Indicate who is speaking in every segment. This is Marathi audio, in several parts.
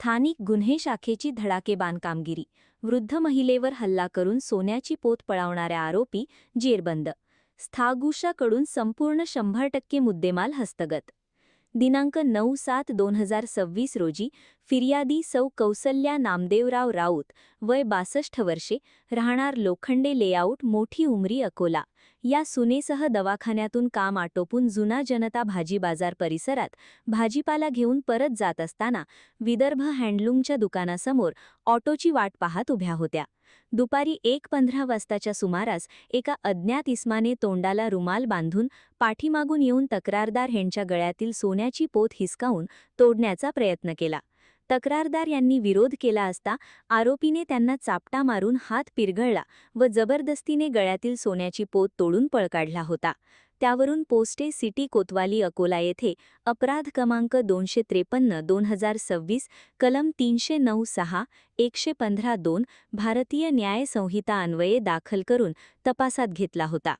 Speaker 1: स्थानिक गुन्हे शाखेची धडाकेबाण कामगिरी. वृद्ध महिलेवर हल्ला करून सोन्याची पोत पळवणाऱ्या आरोपी जेरबंद. स्थागुशाकडून संपूर्ण 100% मुद्देमाल हस्तगत. दिनांक 9/7/2026 रोजी फिर्यादी सौ कौसल्या नामदेवराव राऊत, वय 62 वर्षे, राहणार लोखंडे लेआउट, मोठी उमरी, अकोला, या सुनेसह दवाखान्यातून काम आटोपून जुना जनता भाजी बाजार परिसरात भाजीपाला घेऊन परत जात असताना विदर्भ हँडलूमच्या दुकानासमोर ऑटोची वाट पाहत उभ्या होत्या. दुपारी 1:15 वाजताच्या सुमारास एका अज्ञात इसमाने तोंडाला रुमाल बांधून पाठीमागून येऊन तक्रारदार यांच्या गळ्यातील सोन्याची पोत हिसकावून तोडण्याचा प्रयत्न केला. तक्रारदार यांनी विरोध केला असता आरोपीने त्यांना चापटा मारून हात पिरगळला व जबरदस्तीने गळ्यातील सोन्याची पोत तोडून पळ काढला होता. त्यावरून पोस्टे सिटी कोतवाली अकोला येथे अपराध क्रमांक 253/2026 कलम 309(6) 115(2) भारतीय न्याय संहिता अन्वये दाखल करून तपासात घेतला होता.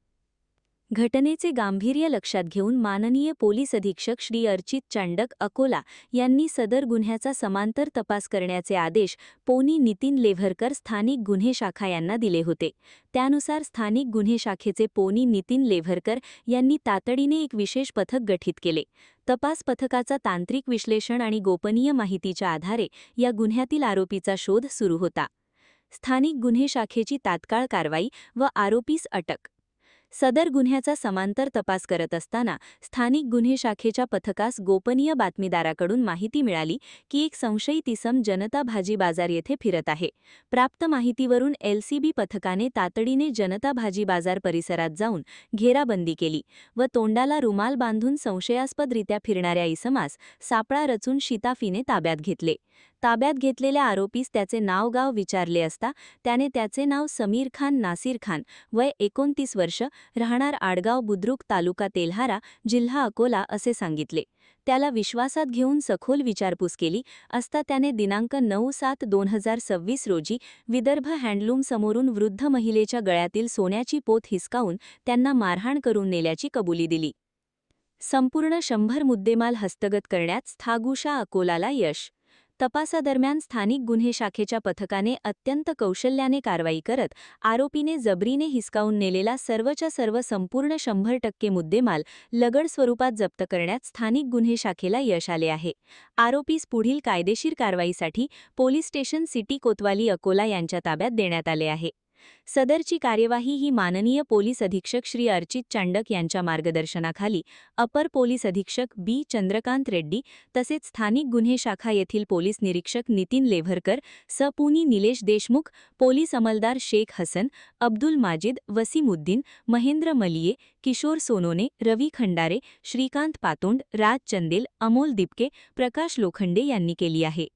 Speaker 1: घटनेचे गांभीर्य लक्षात घेऊन माननीय पोलीस अधीक्षक श्री अर्चित चांडक, अकोला यांनी सदर गुन्ह्याचा समांतर तपास करण्याचे आदेश पोनी नितीन लेव्हरकर, स्थानिक गुन्हे शाखा यांना दिले होते. त्यानुसार स्थानिक गुन्हे शाखेचे पोनी नितीन लेव्हरकर यांनी तातडीने एक विशेष पथक गठीत केले. तपास पथकाचा तांत्रिक विश्लेषण आणि गोपनीय माहितीच्या आधारे या गुन्ह्यातील आरोपीचा शोध सुरू होता. स्थानिक गुन्हे शाखेची तात्काळ कारवाई व आरोपीस अटक. सदर गुन्ह्याचा समांतर तपास करत असताना स्थानिक गुन्हे शाखेच्या पथकास गोपनीय बातमीदाराकडून माहिती मिळाली की एक संशयित इसम जनता भाजी बाजार येथे फिरत आहे. प्राप्त माहितीवरून LCB पथकाने तातडीने जनता भाजी बाजार परिसरात जाऊन घेराबंदी केली व तोंडाला रुमाल बांधून संशयास्पदरित्या फिरणाऱ्या इसमास सापळा रचून शिताफीने ताब्यात घेतले. ताब्यात घेतलेल्या आरोपीस त्याचे नाव गाव विचारले असता त्याने त्याचे नाव समीर खान नासिर खान, वय 29 वर्ष, राहणार आडगाव बुद्रुक, तालुका तेल्हारा, जिल्हा अकोला असे सांगितले. त्याला विश्वासात घेऊन सखोल विचारपूस केली असता त्याने दिनांक 9/7/2026 रोजी विदर्भ हँडलूम समोरून वृद्ध महिलेच्या गळ्यातील सोन्याची पोत हिसकावून त्यांना मारहाण करून नेल्याची कबुली दिली. संपूर्ण 100 मुद्देमाल हस्तगत करण्यात स्थागुशा अकोलाला यश. तपासादरम्यान स्थानिक गुन्हे शाखेच्या पथकाने अत्यंत कौशल्याने कारवाई करत आरोपीने जबरीने हिसकावून नेलेला सर्वच्या सर्व संपूर्ण 100% मुद्देमाल लगड स्वरूपात जप्त करण्यात स्थानिक गुन्हे शाखेला यश आले आहे. आरोपीस पुढील कायदेशीर कारवाईसाठी पोलीस स्टेशन सिटी कोतवाली अकोला यांच्या ताब्यात देण्यात आले आहे. सदरची कार्यवाही ही माननीय पोलीस अधीक्षक श्री अर्चित चांडक यांच्या मार्गदर्शनाखाली अपर पोलीस अधीक्षक बी. चंद्रकांत रेड्डी तसेच स्थानिक गुन्हे शाखा येथील पोलीस निरीक्षक नितीन लेव्हरकर, सपुनी निलेश देशमुख, पोलीस अंमलदार शेख हसन, अब्दुल माजिद, वसीमुद्दीन, महेंद्र मलिये, किशोर सोनोने, रवी खंडारे, श्रीकांत पातोंड, राज चंदेल, अमोल दिपके, प्रकाश लोखंडे यांनी केली आहे.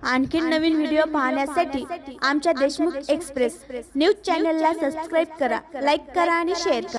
Speaker 2: आणखी नवीन व्हिडिओ पाहण्यासाठी आमच्या देशमुख एक्सप्रेस न्यूज चॅनलला सबस्क्राईब करा, लाईक करा आणि शेअर करा.